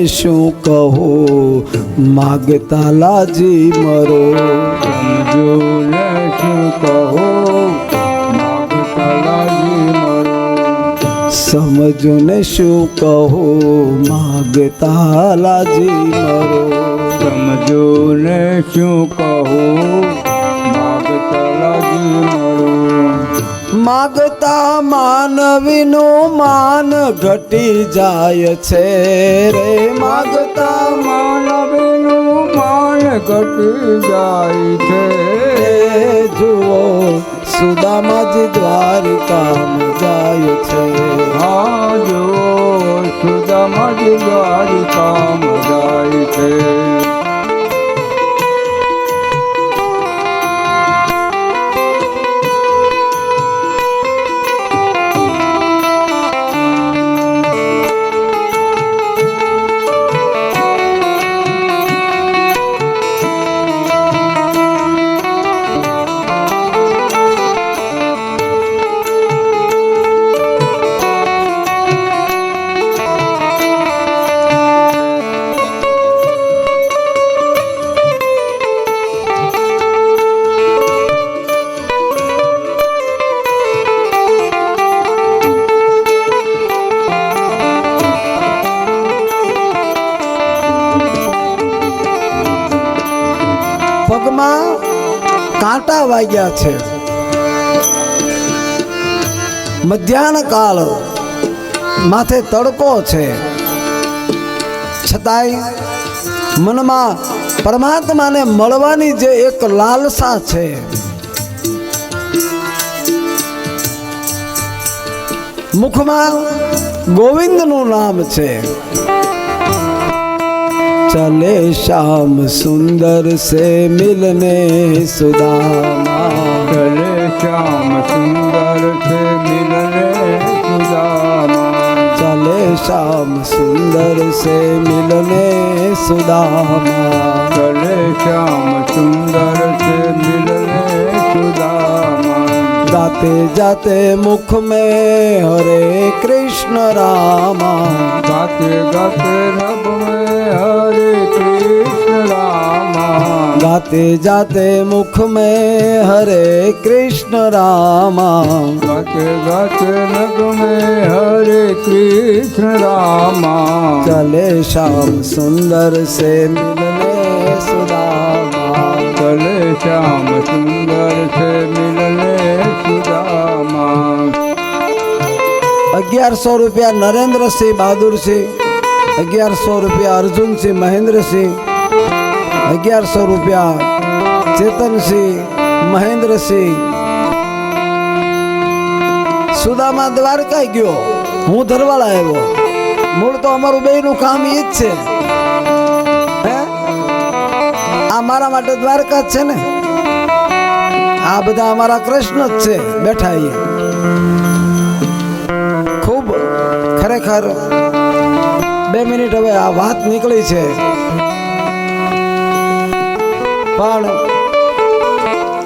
શું કહું માગતા લાજી મરો. સમજોને શું કહું માગતા લાજી મરો. સમજોને શું કહું માગતા લાજી મરો. સમજોને શું કહું માગતા લાજી મરો. માગતા માનવીનું માન ઘટી જાય છે રે. માગતા માનવીનું માન ઘટી જાય છે. જુઓ સુદામાજી દ્વારિકામાં જાય છે. હા જો સુદામાજી દ્વારિકામાં જાય છે. પગમાં કાંટા વાગ્યા છે. મધ્યાહન કાળ, માથે તડકો છે, છતાંય મનમાં પરમાત્માને મળવાની જે એક લાલસા છે. મુખમાં ગોવિંદનું નામ છે. चले श्याम सुंदर से मिलने सुदामा. चले श्याम सुंदर से मिलने सुदामा. चले श्याम सुंदर से मिलने सुदामा. चले श्याम सुंदर से मिलने सुदामा. गाते जाते मुख में हरे कृष्ण रामा. गाते गाते रब में हरे कृष्ण रामा. गाते जाते मुख में हरे कृष्ण रामा. गाते गाते रब में हरे कृष्ण रामा. चले श्याम सुंदर से मिलने सुदामा. चले श्याम सुंदर से मिलने सुदामा. 1100 रुपया नरेंद्र सिंह बहादुर सिंह, 1100 रुपया अर्जुन सिंह महेंद्र सिंह, 1100 रुपया चेतन सिंह महेंद्र सिंह. સુદામા દ્વારકા ગયો, હું ધરવાળા આવ્યો. મૂળ તો અમારું બેયનું કામ એ જ છે. હે, આ મારા માટે દ્વારકા જ છે ને. આ બધા અમારા કૃષ્ણ જ છે બેઠા અહીંયા. ખૂબ ખરેખર 2 મિનિટ હવે આ વાત નીકળી છે, પણ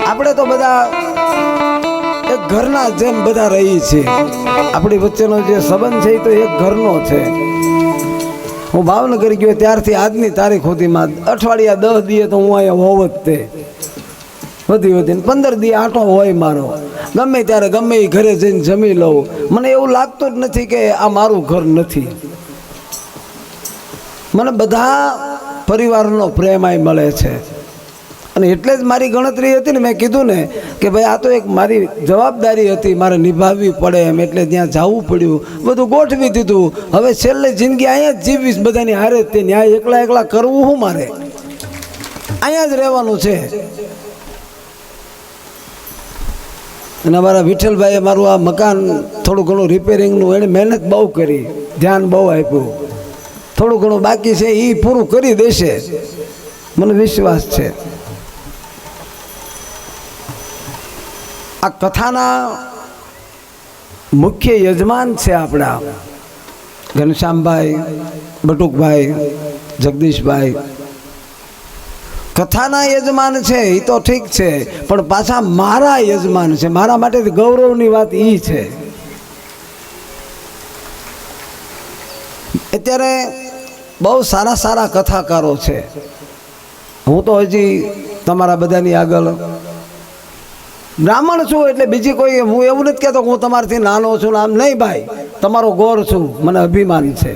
આપણે તો બધા એક ઘરના જેમ બધા રહી છીએ. આપણી વચ્ચેનો જે સંબંધ છે એ તો એક ઘરનો છે. હું ભાવનગર ગયો ત્યારથી આજની તારીખ સુધીમાં અઠવાડિયા 10 દિવસ તો હું અહીંયા હોવ જ તે. વધી વધીને 15 દિવસ આંટો હોય મારો. ગમે ત્યારે ગમે એ ઘરે જઈને જમી લઉં. મને એવું લાગતું જ નથી કે આ મારું ઘર નથી. મને બધા પરિવારનો પ્રેમ અહીં મળે છે. અને એટલે જ મારી ગણતરી હતી ને, મેં કીધું ને કે ભાઈ આ તો એક મારી જવાબદારી હતી, મારે નિભાવવી પડે એમ. એટલે ત્યાં જવું પડ્યું, બધું ગોઠવી દીધું. હવે છેલ્લે જિંદગી અહીંયા જ જીવીશ, બધાની હારે જ. તે ન્યાય એકલા એકલા કરવું શું મારે? અહીંયા જ રહેવાનું છે. અને અમારા વિઠ્ઠલભાઈએ મારું આ મકાન થોડું ઘણું રિપેરિંગનું એણે મહેનત બહુ કરી, ધ્યાન બહુ આપ્યું. થોડું ઘણું બાકી છે એ પૂરું કરી દેશે, મને વિશ્વાસ છે. આ કથાના મુખ્ય યજમાન છે આપણા ઘનશ્યામભાઈ, બટુકભાઈ, જગદીશભાઈ. કથાના યજમાન છે એ તો ઠીક છે, પણ પાછા મારા યજમાન છે. મારા માટે ગૌરવની વાત એ છે. અત્યારે બહુ સારા સારા કથાકારો છે. હું તો હજી તમારા બધાની આગળ બ્રાહ્મણ છું, એટલે બીજી કોઈ હું એવું નથી કહેતો કે હું તમારાથી નાનો છું ને આમ નહીં ભાઈ, તમારો ગોર છું, મને અભિમાન છે.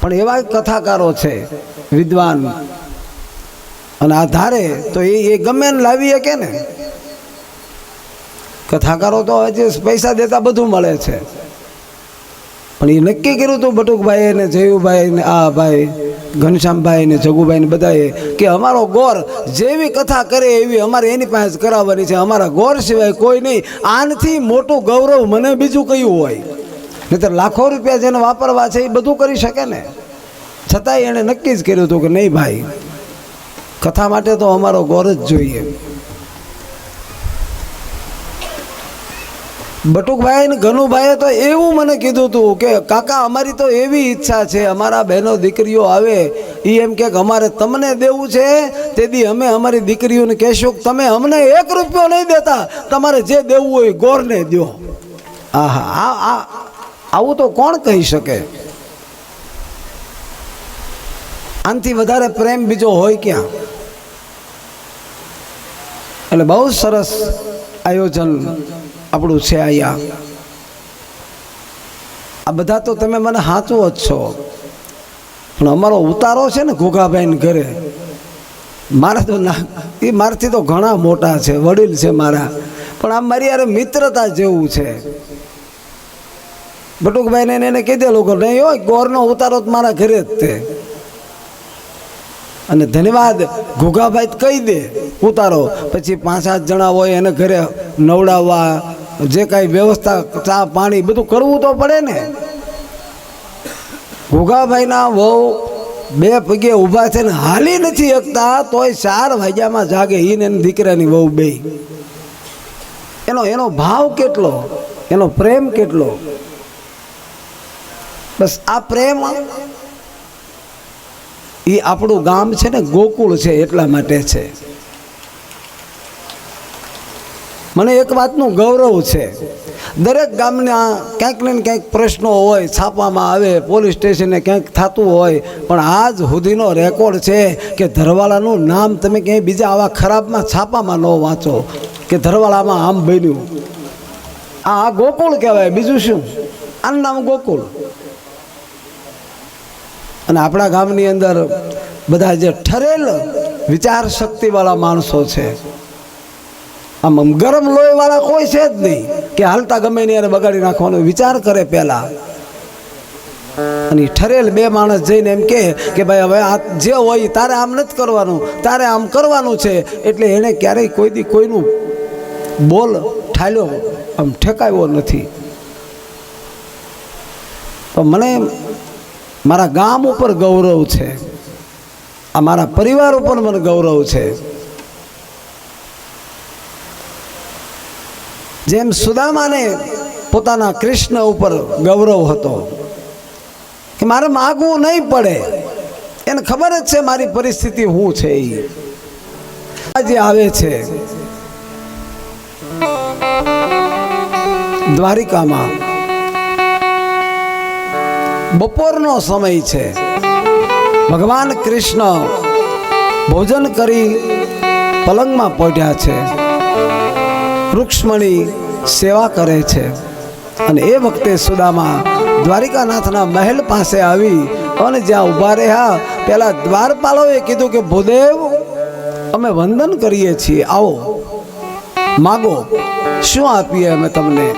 પણ એવા કથાકારો છે વિદ્વાન, અને આ ધારે તો એ ગમે ને લાવી શકે ને. કથાકારો તો હજી પૈસા દેતા બધું મળે છે, પણ એ નક્કી કર્યું હતું બટુકભાઈ ને જયુભાઈ ને આ ભાઈ ઘનશ્યામભાઈ ને જગુભાઈ ને બધાએ કે અમારો ગોર જેવી કથા કરે એવી અમારે એની પાસે કરાવવાની છે, અમારા ગોર સિવાય કોઈ નહીં. આનથી મોટું ગૌરવ મને બીજું કયું હોય? નહીંતર લાખો રૂપિયા જેને વાપરવા છે એ બધું કરી શકે ને. છતાંય એણે નક્કી જ કર્યું હતું કે નહીં ભાઈ, કથા માટે તો અમારો ગોર જ જોઈએ. બટુકભાઈ ને ઘનુભાઈએ તો એવું મને કીધું હતું કે કાકા અમારી તો એવી ઈચ્છા છે, અમારા બહેનો દીકરીઓ આવે એ એમ કે અમારે તમને દેવું છે, તેથી અમે અમારી દીકરીઓને કહેશું કે તમે અમને 1 રૂપિયો નહીં દેતા, તમારે જે દેવું હોય ગોરને દો. આહા, આવું તો કોણ કહી શકે? આનાથી વધારે પ્રેમ બીજો હોય ક્યાં? એટલે બહુ સરસ આયોજન આપણું છે અહીંયા. આ બધા તો તમે મને સાચું જ છો, પણ અમારો ઉતારો છે ને ઘોઘાભાઈને ઘરે, મારા તો ના, એ મારાથી તો ઘણા મોટા છે, વડીલ છે મારા, પણ આમ મારી યાર મિત્રતા જેવું છે. બટુકભાઈને એને કહી દેલું કે નહીં હોય, ગોરનો ઉતારો તો મારા ઘરે જ તે. અને ધન્યવાદ ઘોઘાભાઈ કહી દે ઉતારો, પછી 5-7 જણા હોય એને ઘરે નવડાવવા, જે કાંઈ વ્યવસ્થા ચા પાણી બધું કરવું તો પડે ને. ઘોઘાભાઈના વહુ 2 પગે ઊભા છે ને હાલી નથી શકતા, તોય 4 વાગ્યામાં જાગે. એને દીકરાની વહુ બે. એનો ભાવ કેટલો, એનો પ્રેમ કેટલો. બસ આ પ્રેમ એ આપણું ગામ છે ને ગોકુળ છે એટલા માટે છે. મને એક વાતનું ગૌરવ છે, દરેક ગામના ક્યાંક ને ક્યાંક પ્રશ્નો હોય, છાપવામાં આવે, પોલીસ સ્ટેશને ક્યાંક થતું હોય, પણ આજ સુધીનો રેકોર્ડ છે કે ધરવાળાનું નામ તમે ક્યાંય બીજા આવા ખરાબમાં છાપામાં ન વાંચો કે ધરવાળામાં આમ બન્યું. આ ગોકુળ કહેવાય, બીજું શું? આનું નામ ગોકુળ. અને આપણા ગામની અંદર બધા જે ઠરેલ વિચાર શક્તિવાળા માણસો છે, આમ ગરમ લોહીવાળા કોઈ છે જ નહીં કે હાલતા ગમે ને એને બગાડી નાખવાનો વિચાર કરે પહેલા. અને ઠરેલ 2 માણસ જઈને એમ કે ભાઈ હવે આ જે હોય તારે આમ નથી કરવાનું, તારે આમ કરવાનું છે. એટલે એણે ક્યારેય કોઈ દી કોઈનું બોલ ઠાલ્યો આમ ઠેકાવ્યો નથી. તો મને મારા ગામ ઉપર ગૌરવ છે, આ મારા પરિવાર ઉપર મને ગૌરવ છે. જેમ સુદામાને પોતાના કૃષ્ણ ઉપર ગૌરવ હતો કે મારે માગવું નહીં પડે, એને ખબર જ છે મારી પરિસ્થિતિ શું છે. એ આજે આવે છે દ્વારિકામાં, બપોરનો સમય છે, ભગવાન કૃષ્ણ ભોજન કરી પલંગમાં પડ્યા છે, રૂક્ષ્મણી સેવા કરે છે. અને એ વખતે સુદામા દ્વારિકાનાથના મહેલ પાસે આવી અને જ્યાં ઊભા રહ્યા, પેલા દ્વારપાલોએ કીધું કે ભૂદેવ અમે વંદન કરીએ છીએ, આવો માગો, શું આપીએ અમે તમને?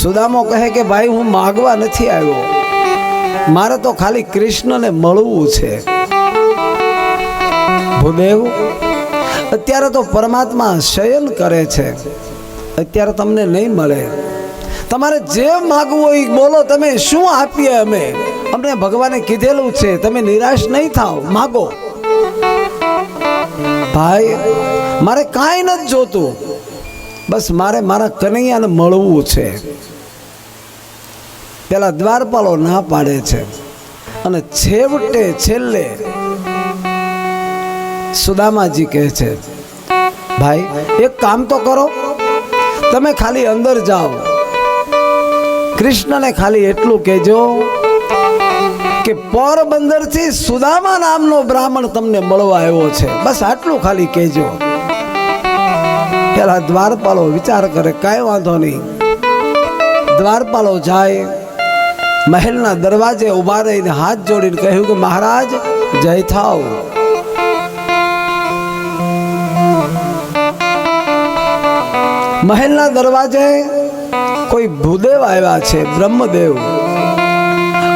સુદામો કહે કે ભાઈ હું માગવા નથી આવ્યો, મારે તો ખાલી કૃષ્ણને મળવું છે. ભૂદેવ અત્યારે તો પરમાત્મા શયન કરે છે, અત્યારે તમને નહીં મળે, તમારે જે માગવું હોય બોલો, તમે શું આપીએ અમે? અમને ભગવાને કીધેલું છે તમે નિરાશ નહીં થાવ, માગો. ભાઈ મારે કાંઈ નથી જોતું, બસ મારે મારા કનૈયાને મળવું છે. પેલા દ્વારપાલો ના પાડે છે અને છેલ્લે સુદામાજી કહે છે ભાઈ એક કામ તો કરો, તમે ખાલી અંદર જાઓ, કૃષ્ણને ખાલી એટલું કહેજો કે પોરબંદરથી સુદામા નામનો બ્રાહ્મણ તમને મળવા આવ્યો છે, બસ આટલું ખાલી કહેજો. પેલા દ્વારપાલો વિચાર કરે, કાંઈ વાંધો નહીં. દ્વારપાલો જાય, મહેલના દરવાજે ઉભા રહીને હાથ જોડીને કહ્યું કે મહારાજ જય થાવ. મહેલના દરવાજે કોઈ ભૂદેવ આવ્યા છે, બ્રહ્મદેવ.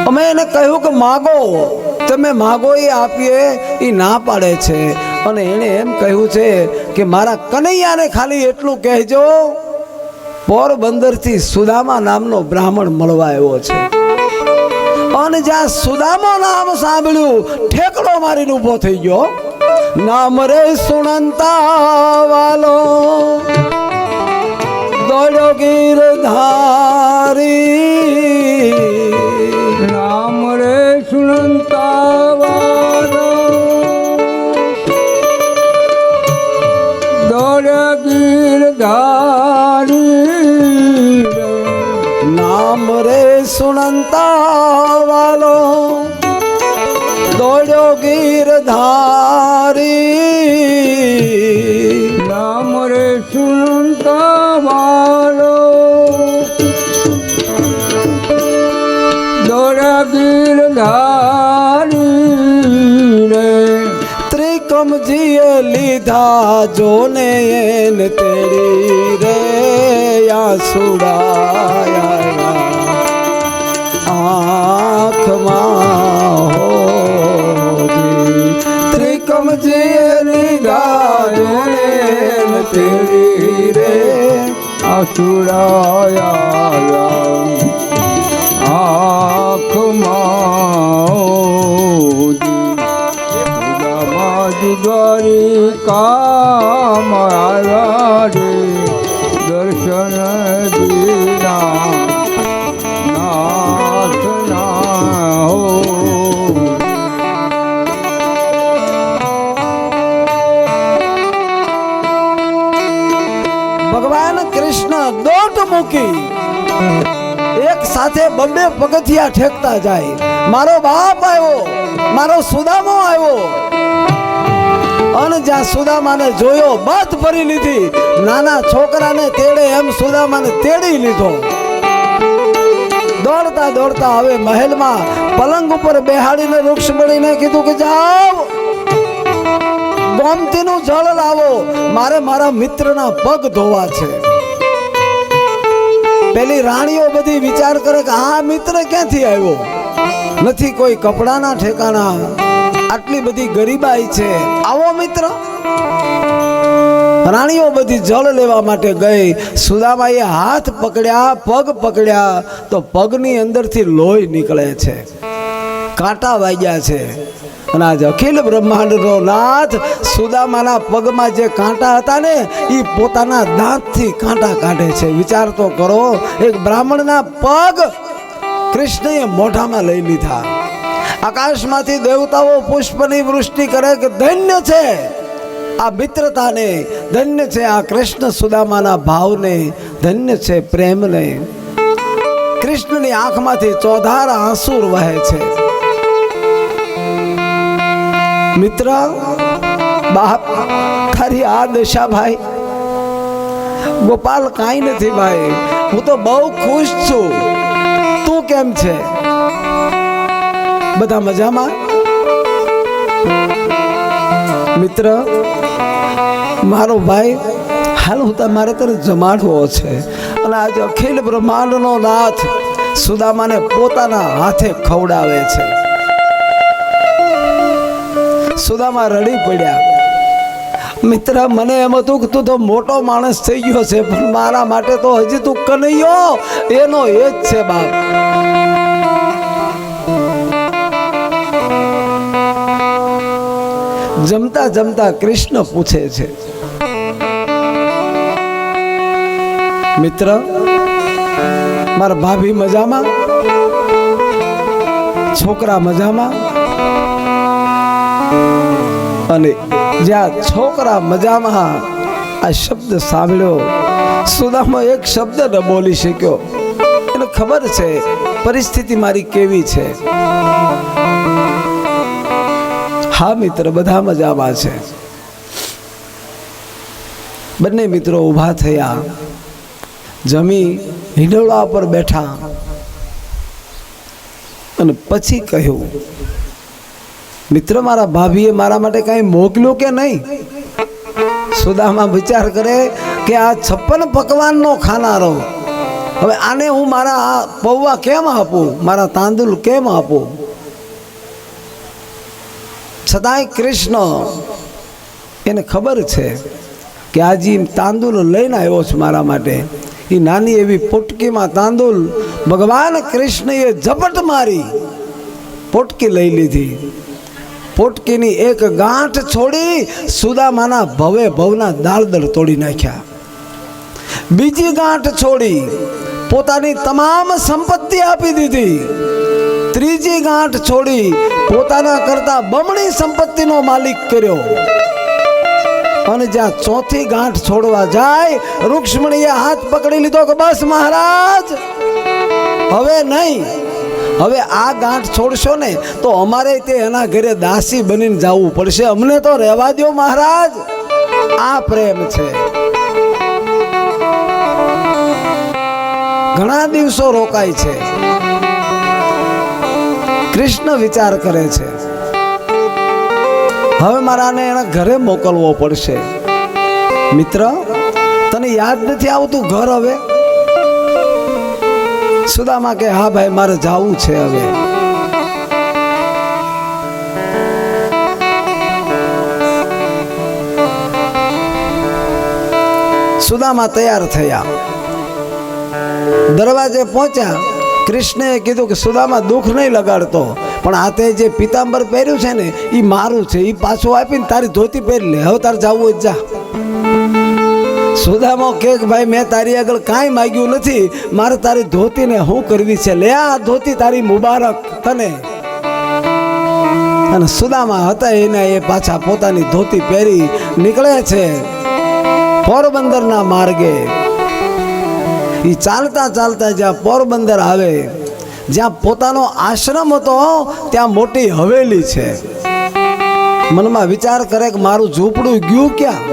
અમે એને કહ્યું કે માગો, તમે માગો એ આપીએ, એ ના પાડે છે. અને એણે એમ કહ્યું છે કે મારા કનૈયાને ખાલી એટલું કહેજો, પોરબંદરથી સુદામા નામનો બ્રાહ્મણ મળવા આવ્યો છે. અને જ્યાં સુદામા નામ સાંભળ્યું, ઠેકડો મારીને ઊભો થઈ ગયો. નામ રે સુનંતા વાલો દોડ્યો ગીરધારી. નામ રે સુનંતા વાલો દોડ્યો ગીરધારી. નામ રે સુનંતા વાલો દોડ્યો ગીરધારી. નામ રે સુનંતા વાલો દોડ્યો ગીરધારી રે. ત્રિકમજીએ લીધા જોને એને તેડી રે આસુડાયા આંખમાં હોજી. ત્રિકમજીએ લીધા જોને એને તેડી રે આસુડાયા આંખમાં દ્વારિકા આવ્યા રે દર્શન દીના નાથના હો. ભગવાન કૃષ્ણ દોટ મૂકી એક સાથે બબ્બે પગથિયા ઠેકતા જાય. મારો બાપ આવ્યો, મારો સુદામો આવ્યો. અને જ્યાં સુદામાને જોયો, બાત ભરી લીધી. નાના છોકરાને તેડે એમ સુદામાને તેડી લીધો. દોડતા દોડતા હવે મહેલમાં પલંગ ઉપર બેહાડીને રૂક્ષમણીને કીધું કે જાઓ, ગોમતીનું જળ લાવો, મારે મારા મિત્રના પગ ધોવા છે. પેલી રાણીઓ બધી વિચાર કરે કે આ મિત્ર ક્યાંથી આવ્યો, નથી કોઈ કપડાના ઠેકાણા, આટલી બધી ગરીબાઈ છે, આવો મિત્ર. રાણીઓ બધી જળ લેવા માટે ગઈ. સુદામાએ હાથ પકડ્યા, પગ પકડ્યા તો પગની અંદરથી લોહી નીકળે છે, કાંટા વાગ્યા છે. અને આજ અખિલ બ્રહ્માંડનો નાથ સુદામાના પગમાં જે કાંટા હતા ને, એ પોતાના દાંતથી કાંટા કાઢે છે. વિચાર તો કરો, એક બ્રાહ્મણના પગ કૃષ્ણએ મોઢામાં લઈ લીધા. આકાશમાંથી દેવતાઓ પુષ્પની વૃષ્ટિ કરે કે ધન્ય છે આ મિત્રતાને, ધન્ય છે આ કૃષ્ણ સુદામાના ભાવને, ધન્ય છે પ્રેમને. કૃષ્ણની આંખમાંથી ચોધાર આંસુ વહે છે. મિત્ર, બાપ તારી આ દશા ભાઈ. ગોપાલ કાંઈ નથી ભાઈ, હું તો બહુ ખુશ છું. તું કેમ છે? બધા મજામાં? મિત્ર, મારો ભાઈ, હાલ હું તમારે તને જમાડવો છે. અને આજે અખિલ બ્રહ્માંડનો નાથ સુદામાને પોતાના હાથે ખવડાવે છે. સુદામા રડી પડ્યા. મિત્ર, મને એમ હતું કે તું તો મોટો માણસ થઈ ગયો છે, પણ મારા માટે તો હજી તું કનૈયો એનો એ જ છે બાપ. જમતા જમતા કૃષ્ણ પૂછે છે, મિત્ર, મારા ભાભી મજામાં? છોકરા મજામાં? અને જ્યાં છોકરા મજામાં આ શબ્દ સાંભળ્યો, સુદામા એક શબ્દ ન બોલી શક્યો. એને ખબર છે પરિસ્થિતિ મારી કેવી છે? હા મિત્ર, બધા મજામાં છે. બંને મિત્રો ઊભા થયા, જમી હિંડોળા પર બેઠા અને પછી કહ્યું, મિત્ર, મારા ભાભીએ મારા માટે કાંઈ મોકલ્યું કે નહીં? સુદામા વિચાર કરે કે આ 56 પકવાનનો ખાનારો, હવે આને હું મારા આ પૌવા કેમ આપું, મારા તાંદુલ કેમ આપું? છતાંય કૃષ્ણ એને ખબર છે કે આજે તાંદુલ લઈને આવ્યો છે મારા માટે. એ નાની એવી પોટકીમાં તાંદુલ ભગવાન કૃષ્ણએ ઝપટ મારી પોટકી લઈ લીધી. પોટકીની એક ગાંઠ છોડી સુદામાના ભવે ભવના દાળદળ તોડી નાખ્યા. બીજી ગાંઠ છોડી પોતાની તમામ સંપત્તિ આપી દીધી. ત્રીજી ગાંઠ છોડી પોતાના કરતા બમણી સંપત્તિનો માલિક કર્યો. અને જ્યાં ચોથી ગાંઠ છોડવા જાય, રૂક્ષ્મણીએ હાથ પકડી લીધો કે બસ મહારાજ, હવે નહીં, હવે આ ગાંઠ છોડશો ને તો અમારે તે એના ઘરે દાસી બનીને જવું પડશે, અમને તો રહેવા દો મહારાજ. આ પ્રેમ છે. ઘણા દિવસો રોકાય છે. કૃષ્ણ વિચાર કરે છે, હવે મારાને એના ઘરે મોકલવો પડશે. મિત્ર, તને યાદ નથી આવતું ઘર? હવે સુદામા કે હા ભાઈ, મારે જવું છે. હવે સુદામા તૈયાર થયા, દરવાજે પહોંચ્યા. કૃષ્ણએ કીધું કે સુદામા, દુઃખ નહીં લગાડતો, પણ આ તે જે પીતાંબર પહેર્યું છે ને એ મારું છે, એ પાછું આપીને તારી ધોતી પહેરી લે. હવે તારે જવું હોય જા. સુદામા કે ભાઈ, મેં તારી આગળ કાંઈ માગ્યું નથી, મારે તારી ધોતીને શું કરવી છે? લે આ ધોતી તારી મુબારક તને. અને સુદામા હતા એને એ પાછા પોતાની ધોતી પહેરી નીકળે છે પોરબંદરના માર્ગે. એ ચાલતા ચાલતા જ્યાં પોરબંદર આવે, જ્યાં પોતાનો આશ્રમ હતો, ત્યાં મોટી હવેલી છે. મનમાં વિચાર કરે કે મારું ઝૂંપડું ગયું ક્યાં?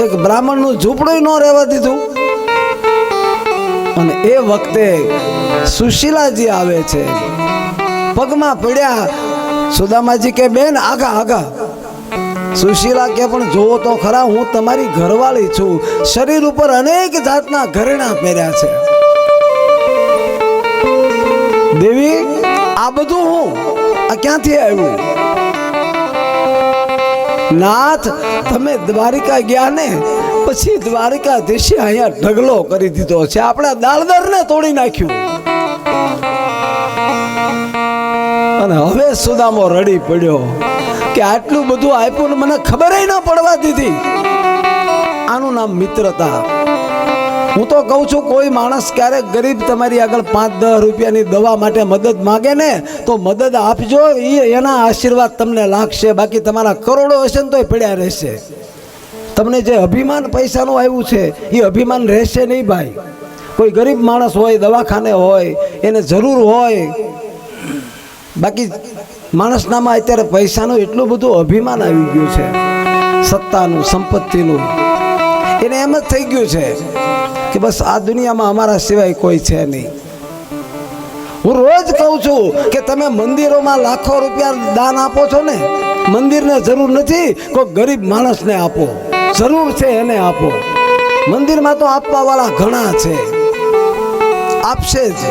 એક બ્રાહ્મણનું ઝૂંપડું ન રહેવા દીધું. અને એ વખતે સુશીલાજી આવે છે, પગમાં પડ્યા. સુદામાજી કે બેન, આગા આગા. સુશીલા કે પણ જોવો તો ખરા, હું તમારી ઘરવાળી છું, શરીર ઉપર અનેક જાતના ઘરેણા પહેર્યા છે. દેવી, આ બધું હું આ ક્યાંથી આવ્યું? નાથ, તમે દ્વારિકા ગયા ને પછી દ્વારિકાધીશે અહીંયા ઢગલો કરી દીધો છે, આપણા દાળદરને તોડી નાખ્યું. અને હવે સુદામો રડી પડ્યો કે આટલું બધું આપ્યું ને મને ખબર ન પડવા દીધી. આનું નામ મિત્રતા. હું તો કહું છું, કોઈ માણસ ક્યારેક ગરીબ તમારી આગળ 5-10 રૂપિયાની દવા માટે મદદ માગે ને તો મદદ આપજો, એના આશીર્વાદ તમને લાગશે. બાકી તમારા કરોડો હશે ને તોય પડ્યા રહેશે. તમને જે અભિમાન પૈસાનું આવ્યું છે એ અભિમાન રહેશે નહીં ભાઈ. કોઈ ગરીબ માણસ હોય, દવાખાને હોય, એને જરૂર હોય, બાકી માણસનામાં અત્યારે પૈસાનું એટલું બધું અભિમાન આવી ગયું છે, સત્તાનું, સંપત્તિનું. એને એમ જ થઈ ગયું છે કે બસ આ દુનિયામાં અમારા સિવાય કોઈ છે નહીં. હું રોજ કહું છું કે તમે મંદિરોમાં લાખો રૂપિયા દાન આપો છો ને, મંદિરને જરૂર નથી, કોઈ ગરીબ માણસને આપો, જરૂર છે એને આપો. મંદિરમાં તો આપવા વાળા ઘણા છે, આપશે જ.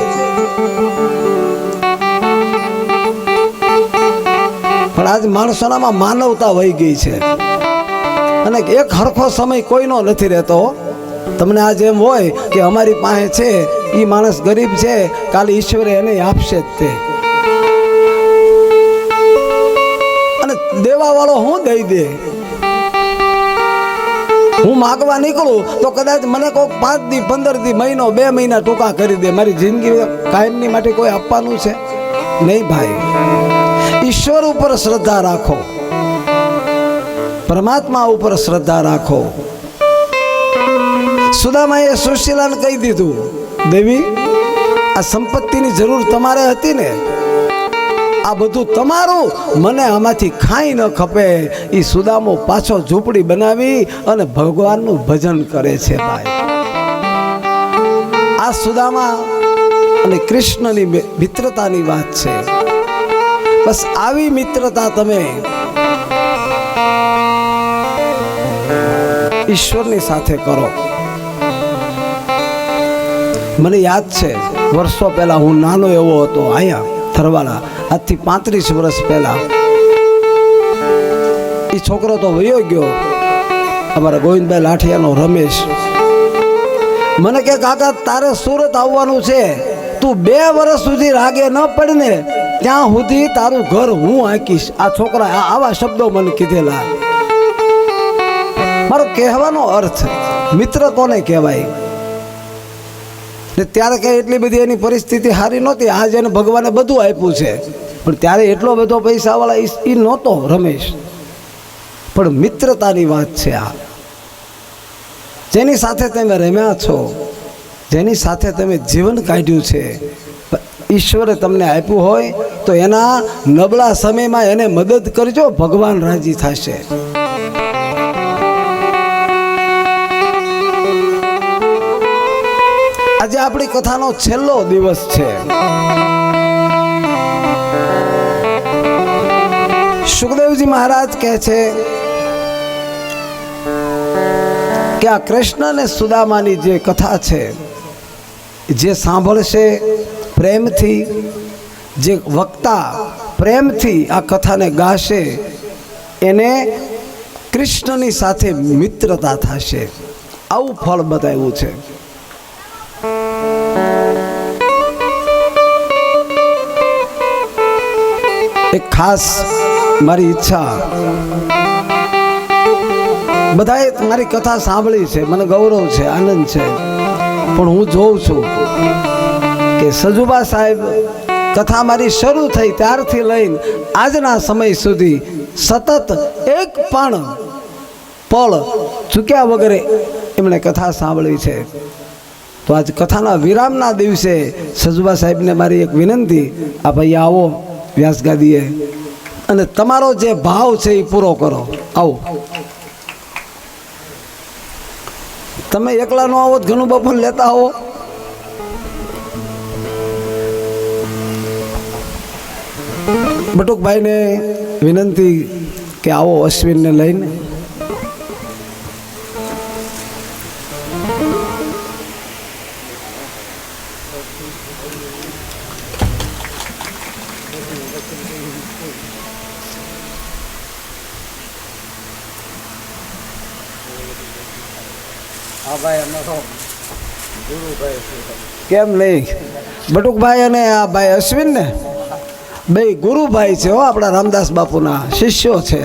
પણ આજ માણસોનામાં માનવતા વહી ગઈ છે અને એક હરખો સમય કોઈનો નથી રહેતો. તમને આજ એમ હોય કે અમારી પાસે છે, એ માણસ ગરીબ છે, કાલે ઈશ્વરે એને આપશે જ તે. અને દેવા વાળો હું દઈ દે. હું માગવા નીકળું તો કદાચ મને કોઈ 5 દી, 15 દી, મહિનો, 2 મહિના ટૂંકા કરી દે. મારી જિંદગી કાયમની માટે કોઈ આપવાનું છે નહીં ભાઈ. ઈશ્વર ઉપર શ્રદ્ધા રાખો, પરમાત્મા ઉપર શ્રદ્ધા રાખો. સુદામાએ સુશીલાને કહી દીધું, દેવી આ સંપત્તિની જરૂર તમારે હતી ને, આ બધું તમારું, મને આમાંથી ખાઈ ન ખપે. એ સુદામો પાછો ઝૂંપડી બનાવી અને ભગવાનનું ભજન કરે છે ભાઈ. આ સુદામા અને કૃષ્ણની મિત્રતાની વાત છે. બસ આવી મિત્રતા તમે ઈશ્વરની સાથે કરો. મને યાદ છે વર્ષો પહેલા હું નાનો એવો હતો, અહીંયા થરવાલા, આજથી 35 વર્ષ પહેલા. એ છોકરો તો વયો ગયો, અમારા ગોવિંદભાઈ લાઠિયાનો રમેશ. મને કે કાકા તારે સુરત આવવાનું છે, તું 2 વર્ષ સુધી રાગે ન પડને ત્યાં સુધી તારું ઘર હું આંકીશ. આ છોકરા આવા શબ્દો મને કીધેલા. મારો કહેવાનો અર્થ મિત્ર કોને કહેવાય? ત્યારે કઈ એટલી બધી એની પરિસ્થિતિ સારી નહોતી. આજ એને ભગવાને બધું આપ્યું છે, પણ ત્યારે એટલો બધો પૈસાવાળા એ નહોતો રમેશ. પણ મિત્રતાની વાત છે આ. જેની સાથે તમે રમ્યા છો, જેની સાથે તમે જીવન કાઢ્યું છે, ઈશ્વરે તમને આપ્યું હોય તો એના નબળા સમયમાં એને મદદ કરજો, ભગવાન રાજી થશે. આજે આપણી કથાનો છેલ્લો દિવસ છે. સુખદેવજી મહારાજ કહે છે કે આ કૃષ્ણ અને સુદામાની જે કથા છે, જે સાંભળશે પ્રેમથી, જે વક્તા પ્રેમથી આ કથાને ગાશે, એને કૃષ્ણની સાથે મિત્રતા થશે. આવું ફળ બતાવ્યું છે. એક ખાસ મારી ઈચ્છા, બધાએ મારી કથા સાંભળી છે, મને ગૌરવ છે, આનંદ છે, પણ હું જોઉં છું કે સજુબા સાહેબ કથા મારી શરૂ થઈ ત્યારથી લઈને આજના સમય સુધી સતત એક પણ પળ ચૂક્યા વગર એમણે કથા સાંભળી છે. તો આજ કથાના વિરામના દિવસે સજુબા સાહેબને મારી એક વિનંતી, આ ભાઈ આવો વ્યાસગાદીએ અને તમારો જે ભાવ છે એ પૂરો કરો. આવો, તમે એકલા નો આવો, ઘણું બપોર લેતા આવો. બટુકભાઈને વિનંતી કે આવો અશ્વિનને લઈને. કેમ નહીં, બટુકભાઈ અને આ ભાઈ અશ્વિન ને બે ગુરુભાઈ છે હો, આપણા રામદાસ બાપુના શિષ્યો છે.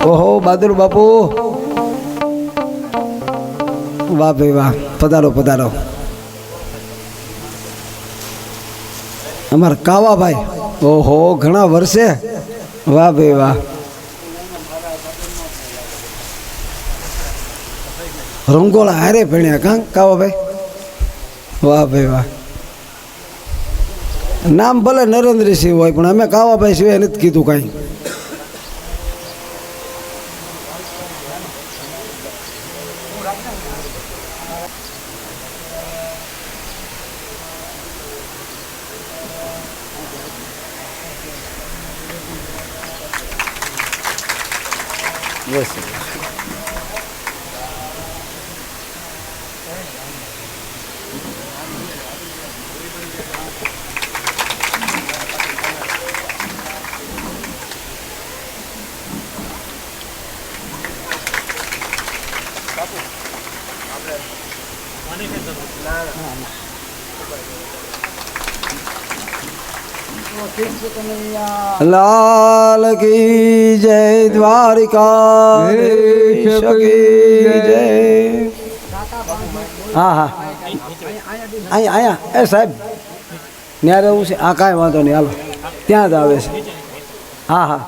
ઓહો બહાદુર બાપુ, વાહ ભાઈ વાહ, પધારો પધારો. અમારા કાવાભાઈ, ઓહો ઘણા વર્ષે, વાહ ભાઈ વાહ. રંગોળા હારે ભણ્યા કાં કાવાભાઈ, વાહ ભાઈ વાહ. નામ ભલે નરેન્દ્રસિંહ હોય પણ અમે કાવાભાઈ સિવાય નથી કીધું કાંઈ. લાલ કી જય, દ્વારિકા કી જય. હા હા, અહીંયા એ સાહેબ ત્યાં રહેવું છે. આ કાંઈ વાંધો નહીં, હાલો ત્યાં જ આવે છે. હા હા.